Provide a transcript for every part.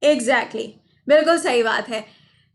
Exactly बिल्कुल सही बात है।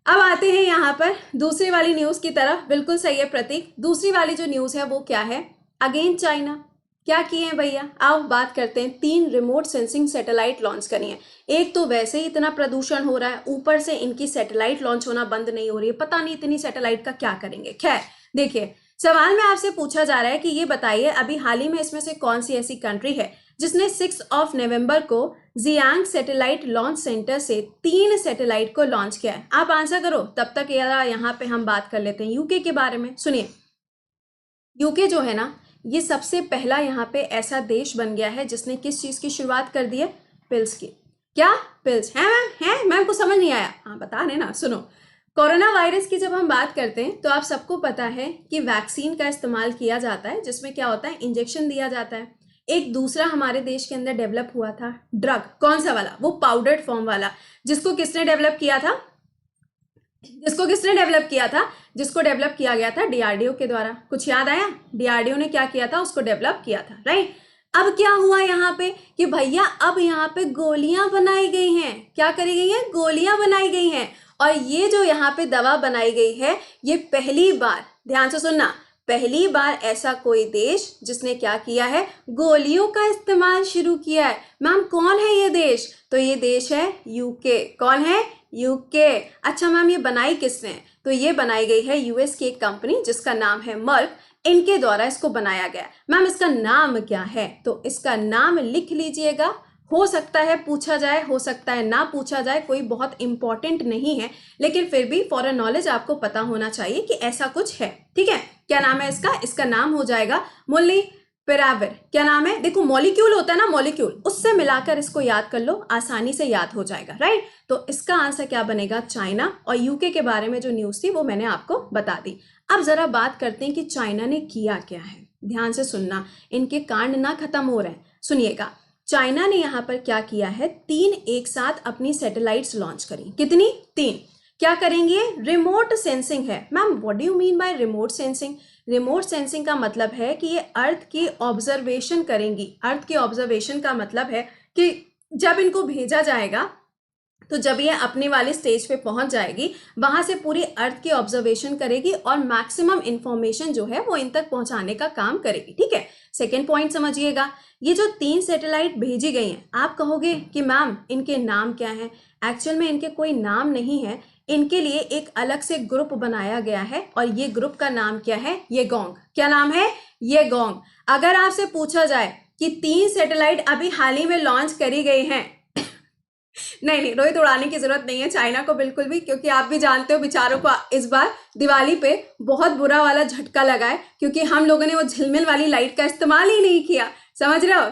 अब आते हैं यहाँ पर दूसरी वाली न्यूज़ की तरफ। बिल्कुल सही है प्रतीक। दूसरी वाली जो न्यूज़ है वो क्या है? Again China. क्या किए हैं भैया? आओ बात करते हैं। 3 रिमोट सेंसिंग सैटेलाइट लॉन्च करी हैं। एक तो वैसे ही इतना प्रदूषण हो रहा है, ऊपर से इनकी सैटेलाइट लॉन्च होना बंद नहीं हो रही है। पता नहीं इतनी सैटेलाइट का क्या करेंगे। खैर देखिए, सवाल में आपसे पूछा जा रहा है कि ये बताइए अभी हाल ही में इसमें से कौन सी ऐसी कंट्री है जिसने 6 नवंबर को जियांग सैटेलाइट लॉन्च सेंटर से 3 सैटेलाइट को लॉन्च किया है। आप आंसर करो, तब तक यहाँ पे हम बात कर लेते हैं यूके के बारे में। सुनिए, यूके जो है ना, ये सबसे पहला यहाँ पे ऐसा देश बन गया है जिसने किस चीज की शुरुआत कर दी है? पिल्स की। क्या पिल्स है मैम? है मैम को समझ नहीं आया? हाँ बता रहे ना। सुनो, कोरोना वायरस की जब हम बात करते हैं तो आप सबको पता है कि वैक्सीन का इस्तेमाल किया जाता है, जिसमें क्या होता है, इंजेक्शन दिया जाता है। एक दूसरा हमारे देश के अंदर डेवलप हुआ था ड्रग। कौन सा वाला? वो पाउडर्ड फॉर्म वाला। जिसको किसने डेवलप किया था? जिसको डेवलप किया गया था डीआरडीओ के द्वारा। कुछ याद आया? डीआरडीओ ने क्या किया था? उसको डेवलप किया था, राइट। अब क्या हुआ यहाँ पे कि भैया अब यहाँ पे गोलियां बनाई गई हैं। क्या करी गई है? गोलियां बनाई गई हैं। और ये जो यहाँ पे दवा बनाई गई है, ये पहली बार, ध्यान से सुनना, पहली बार ऐसा कोई देश जिसने क्या किया है? गोलियों का इस्तेमाल शुरू किया है। मैम कौन है ये देश? तो ये देश है यूके। कौन है? यूके। अच्छा मैम, ये बनाई किसने? तो ये बनाई गई है यूएस की एक कंपनी जिसका नाम है मर्क। इनके द्वारा इसको बनाया गया। मैम इसका नाम क्या है? तो इसका नाम लिख लीजिएगा। हो सकता है पूछा जाए, हो सकता है ना पूछा जाए, कोई बहुत इंपॉर्टेंट नहीं है, लेकिन फिर भी फॉर नॉलेज आपको पता होना चाहिए कि ऐसा कुछ है। ठीक है, क्या नाम है इसका? इसका नाम हो जाएगा मोलिपिराविर। क्या नाम है? देखो मॉलिक्यूल होता है ना, मॉलिक्यूल, उससे मिलाकर इसको याद कर लो, आसानी से याद हो जाएगा, राइट। तो इसका आंसर क्या बनेगा? चाइना। और यूके के बारे में जो न्यूज थी वो मैंने आपको बता दी। अब जरा बात करते हैं कि चाइना ने किया क्या है। ध्यान से सुनना, इनके कांड ना खत्म हो रहे हैं। सुनिएगा, चाइना ने यहाँ पर क्या किया है? 3 एक साथ अपनी सैटेलाइट्स लॉन्च करी। कितनी? 3। क्या करेंगे? रिमोट सेंसिंग है। Ma'am what do you mean by remote sensing? Remote sensing का मतलब है कि ये अर्थ की ऑब्जर्वेशन करेंगी। अर्थ की ऑब्जर्वेशन का मतलब है कि जब इनको भेजा जाएगा, तो जब ये अपने वाले स्टेज पे पहुंच जाएगी, वहां से पूरी अर्थ की ऑब्जर्वेशन करेगी और मैक्सिमम इंफॉर्मेशन जो है वो इन तक पहुंचाने का काम करेगी। ठीक है, सेकेंड पॉइंट समझिएगा। ये जो 3 सैटेलाइट भेजी गई हैं, आप कहोगे कि मैम इनके नाम क्या हैं? एक्चुअल में इनके कोई नाम नहीं है। इनके लिए एक अलग से ग्रुप बनाया गया है और ये ग्रुप का नाम क्या है? येगोंग। क्या नाम है? येगोंग। अगर आपसे पूछा जाए कि 3 सैटेलाइट अभी हाल ही में लॉन्च करी गई हैं, नहीं रोहित, उड़ाने की जरूरत नहीं है चाइना को बिल्कुल भी, क्योंकि आप भी जानते हो बेचारों को इस बार दिवाली पे बहुत बुरा वाला झटका लगा है, क्योंकि हम लोगों ने वो झिलमिल वाली लाइट का इस्तेमाल ही नहीं किया। समझ रहे हो?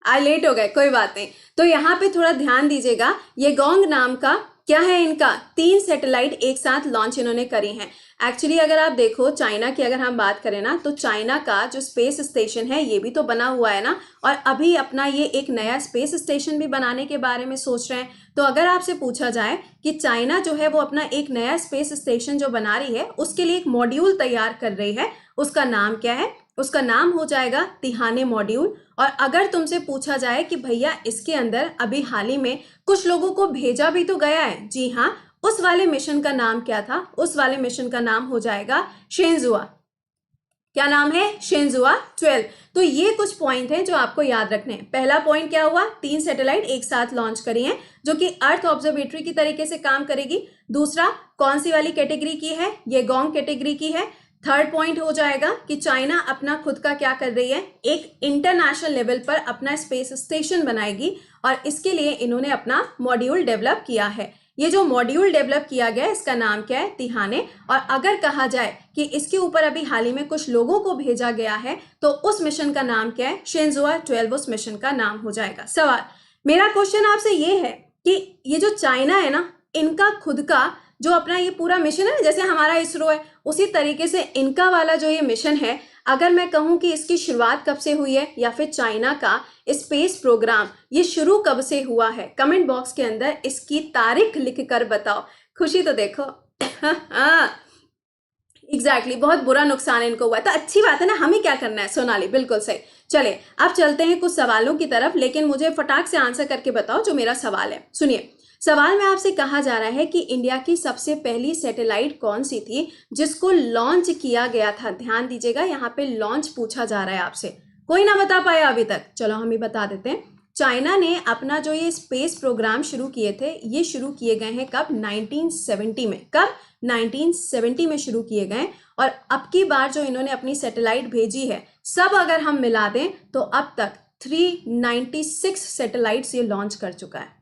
आज लेट हो गए, कोई बात नहीं। तो यहाँ पे थोड़ा ध्यान दीजिएगा। ये गोंग नाम का क्या है? इनका 3 सैटेलाइट एक साथ लॉन्च इन्होंने करी हैं। एक्चुअली अगर आप देखो चाइना की, अगर हम बात करें ना, तो चाइना का जो स्पेस स्टेशन है ये भी तो बना हुआ है ना, और अभी अपना ये एक नया स्पेस स्टेशन भी बनाने के बारे में सोच रहे हैं। तो अगर आपसे पूछा जाए कि चाइना जो है वो अपना एक नया स्पेस स्टेशन जो बना रही है, उसके लिए एक मॉड्यूल तैयार कर रही है, उसका नाम क्या है? उसका नाम हो जाएगा तिहाने मॉड्यूल। और अगर तुमसे पूछा जाए कि भैया इसके अंदर अभी हाल ही में कुछ लोगों को भेजा भी तो गया है, जी हाँ, उस वाले मिशन का नाम क्या था? उस वाले मिशन का नाम हो जाएगा शेंजुआ। क्या नाम है? शेंजुआ 12। तो ये कुछ पॉइंट हैं जो आपको याद रखने हैं। पहला पॉइंट क्या हुआ? 3 सैटेलाइट एक साथ लॉन्च करी हैं जो कि अर्थ ऑब्जर्वेटरी की तरीके से काम करेगी। दूसरा, कौन सी वाली कैटेगरी की है? ये गोंग कैटेगरी की है। थर्ड पॉइंट हो जाएगा कि चाइना अपना खुद का क्या कर रही है? एक इंटरनेशनल लेवल पर अपना स्पेस स्टेशन बनाएगी और इसके लिए इन्होंने अपना मॉड्यूल डेवलप किया है। ये जो मॉड्यूल डेवलप किया गया इसका नाम क्या है? तिहाने। और अगर कहा जाए कि इसके ऊपर अभी हाल ही में कुछ लोगों को भेजा गया है, तो उस मिशन का नाम क्या है? शेंजुआ 12 उस मिशन का नाम हो जाएगा। सवाल, मेरा क्वेश्चन आपसे ये है कि ये जो चाइना है ना, इनका खुद का जो अपना ये पूरा मिशन है, जैसे हमारा इसरो है, उसी तरीके से इनका वाला जो ये मिशन है, अगर मैं कहूं कि इसकी शुरुआत कब से हुई है, या फिर चाइना का स्पेस प्रोग्राम ये शुरू कब से हुआ है, कमेंट बॉक्स के अंदर इसकी तारीख लिख कर बताओ। खुशी तो देखो। एग्जैक्टली, बहुत बुरा नुकसान इनको हुआ है। तो अच्छी बात है ना, हमें क्या करना है? सोनाली बिल्कुल सही। चले अब चलते हैं कुछ सवालों की तरफ, लेकिन मुझे फटाक से आंसर करके बताओ जो मेरा सवाल है। सुनिए, सवाल में आपसे कहा जा रहा है कि इंडिया की सबसे पहली सैटेलाइट कौन सी थी जिसको लॉन्च किया गया था। ध्यान दीजिएगा, यहाँ पे लॉन्च पूछा जा रहा है आपसे। कोई ना बता पाया अभी तक, चलो हम ही बता देते हैं। चाइना ने अपना जो ये स्पेस प्रोग्राम शुरू किए थे, ये शुरू किए गए हैं कब? 1970 में। कब? 1970 में शुरू किए गए। और अब की बार जो इन्होंने अपनी सैटेलाइट भेजी है, सब अगर हम मिला दें तो अब तक 396 सैटेलाइट्स ये लॉन्च कर चुका है।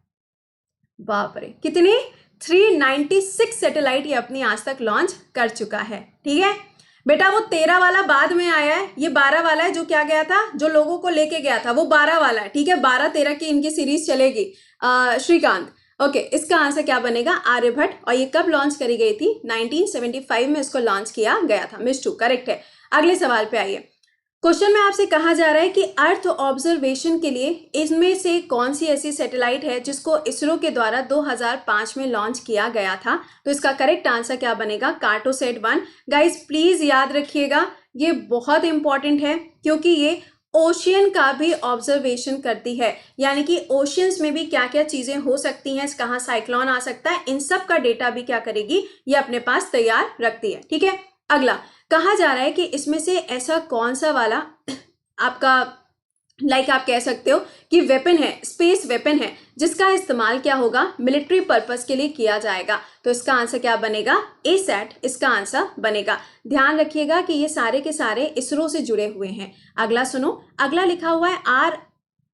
बाप रे, कितनी? 396 सैटेलाइट ये अपनी आज तक लॉन्च कर चुका है। ठीक है बेटा, वो 13 वाला बाद में आया है, ये 12 वाला है जो क्या गया था, जो लोगों को लेके गया था, वो 12 वाला है। ठीक है, 12-13 की इनकी सीरीज चलेगी। श्रीकांत, ओके, इसका आंसर क्या बनेगा? आर्यभट्ट। और ये कब लॉन्च करी गई थी? 1975 में इसको लॉन्च किया गया था। मिस टू करेक्ट है। अगले सवाल पे आइए। क्वेश्चन में आपसे कहा जा रहा है कि अर्थ ऑब्जर्वेशन के लिए इनमें से कौन सी ऐसी सैटेलाइट है जिसको इसरो के द्वारा 2005 में लॉन्च किया गया था। तो इसका करेक्ट आंसर क्या बनेगा? कार्टोसैट 1। गाइस प्लीज याद रखिएगा, ये बहुत इंपॉर्टेंट है क्योंकि ये ओशियन का भी ऑब्जर्वेशन करती है, यानी कि ओशियंस में भी क्या क्या चीजें हो सकती हैं, कहाँ साइक्लोन आ सकता है, इन सब का डेटा भी क्या करेगी, ये अपने पास तैयार रखती है। ठीक है, अगला कहा जा रहा है कि इसमें से ऐसा कौन सा वाला आपका आप कह सकते हो कि वेपन है, स्पेस वेपन है, जिसका इस्तेमाल क्या होगा? मिलिट्री पर्पस के लिए किया जाएगा। तो इसका आंसर क्या बनेगा? एसैट इसका आंसर बनेगा। ध्यान रखिएगा कि ये सारे के सारे इसरो से जुड़े हुए हैं। अगला सुनो, अगला लिखा हुआ है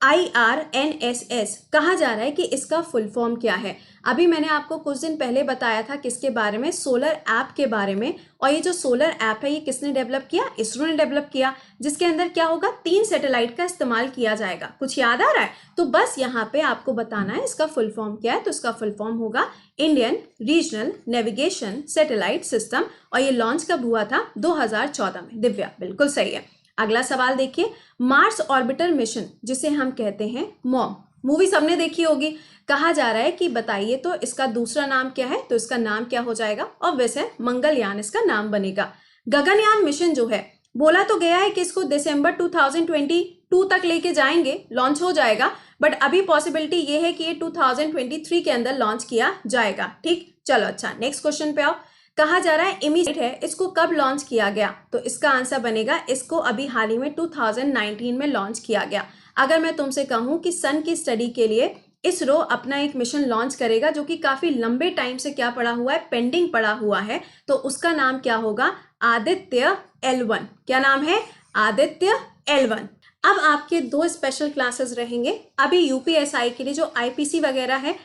IRNSS। कहा जा रहा है कि इसका फुल फॉर्म क्या है। अभी मैंने आपको कुछ दिन पहले बताया था किसके बारे में? सोलर ऐप के बारे में। और ये जो सोलर ऐप है ये किसने डेवलप किया? इसरो ने डेवलप किया, जिसके अंदर क्या होगा? 3 सैटेलाइट का इस्तेमाल किया जाएगा। कुछ याद आ रहा है? तो बस यहाँ पे आपको बताना है इसका फुल फॉर्म क्या है। तो इसका फुल फॉर्म होगा Indian regional navigation satellite system. और ये लॉन्च कब हुआ था? 2014 में। दिव्या बिल्कुल सही है। अगला सवाल देखिए, मार्स ऑर्बिटर मिशन जिसे हम कहते हैं मॉम, मूवी सबने देखी होगी। कहा जा रहा है कि बताइए तो इसका दूसरा नाम क्या है? तो इसका नाम क्या हो जाएगा? ऑब्वियस है, मंगलयान इसका नाम बनेगा। गगनयान मिशन जो है, बोला तो गया है कि इसको दिसंबर 2022 तक लेके जाएंगे, लॉन्च हो जाएगा, बट अभी पॉसिबिलिटी ये है कि ये 2023 के अंदर लॉन्च किया जाएगा। ठीक, चलो अच्छा, नेक्स्ट क्वेश्चन पे आओ। कहा जा रहा है इमेज है, इसको कब लॉन्च किया गया? तो इसका आंसर बनेगा इसको अभी हाल ही में 2019 में लॉन्च किया गया। अगर मैं तुमसे कहूं कि सन की स्टडी के लिए इसरो अपना एक मिशन लॉन्च करेगा जो कि काफी लंबे टाइम से क्या पड़ा हुआ है? पेंडिंग पड़ा हुआ है, तो उसका नाम क्या होगा? आदित्य L1। क्या नाम है? आदित्य L1। अब आपके 2 स्पेशल क्लासेस रहेंगे। अभी यूपीएसआई के लिए जो IPC वगैरह है,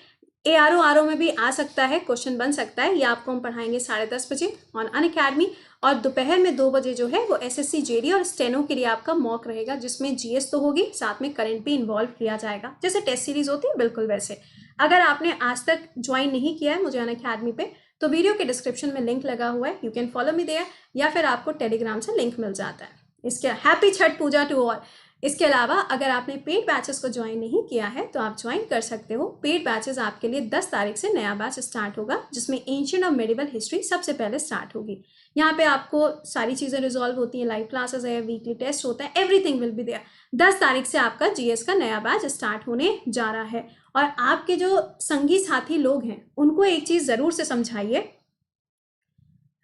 ARO में भी आ सकता है, क्वेश्चन बन सकता है। ये आपको हम पढ़ाएंगे 10:30 बजे ऑन अनअकैडमी। और दोपहर में 2 बजे जो है वो SSC JD और स्टेनो के लिए आपका मॉक रहेगा, जिसमें GS तो होगी, साथ में करंट भी इन्वॉल्व किया जाएगा, जैसे टेस्ट सीरीज होती है बिल्कुल वैसे। अगर आपने आज तक ज्वाइन नहीं किया है मुझे अनअकैडमी पे, तो वीडियो के डिस्क्रिप्शन में लिंक लगा हुआ है, you can follow me there, या फिर आपको टेलीग्राम से लिंक मिल जाता है। इसके happy Chhath Puja to all. इसके अलावा अगर आपने पेड बैचेस को ज्वाइन नहीं किया है तो आप ज्वाइन कर सकते हो। पेड बैचेस आपके लिए 10 तारीख से नया बैच स्टार्ट होगा, जिसमें एंशिएंट और मेडिवल हिस्ट्री सबसे पहले स्टार्ट होगी। यहाँ पे आपको सारी चीज़ें रिजॉल्व होती हैं, लाइव क्लासेस है, वीकली टेस्ट होता है, एवरीथिंग विल बी देयर। 10 तारीख से आपका GS का नया बैच स्टार्ट होने जा रहा है। और आपके जो संगी साथी लोग हैं उनको एक चीज़ ज़रूर से समझाइए,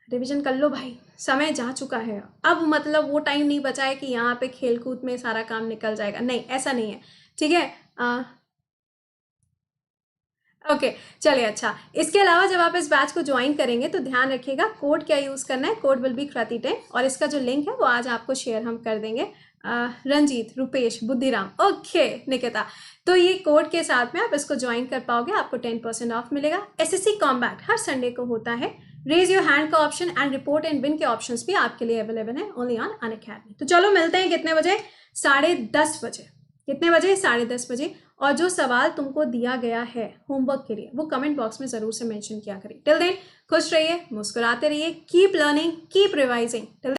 रिवीजन कर लो भाई, समय जा चुका है। अब मतलब वो टाइम नहीं बचा है कि यहाँ पे खेल कूद में सारा काम निकल जाएगा, नहीं, ऐसा नहीं है। ठीक है, ओके चलिए अच्छा। इसके अलावा जब आप इस बैच को ज्वाइन करेंगे तो ध्यान रखिएगा कोड क्या यूज़ करना है। कोड विल बी कृति10 और इसका जो लिंक है वो आज आपको शेयर हम कर देंगे। रंजीत, रुपेश, बुद्धिराम, ओके निकिता, तो ये कोड के साथ में आप इसको ज्वाइन कर पाओगे, आपको 10% ऑफ मिलेगा। SSC कॉम्बैट हर संडे को होता है। रेज योर हैंड का option and report and win के ऑप्शंस भी आपके लिए अवेलेबल है ओनली ऑन अनअकैडमी। तो चलो मिलते हैं कितने बजे? 10:30 बजे। कितने बजे? 10:30 बजे। और जो सवाल तुमको दिया गया है होमवर्क के लिए वो कमेंट बॉक्स में जरूर से मेंशन किया करिए। टिल देन खुश रहिए, मुस्कुराते रहिए, कीप लर्निंग, कीप रिवाइजिंग।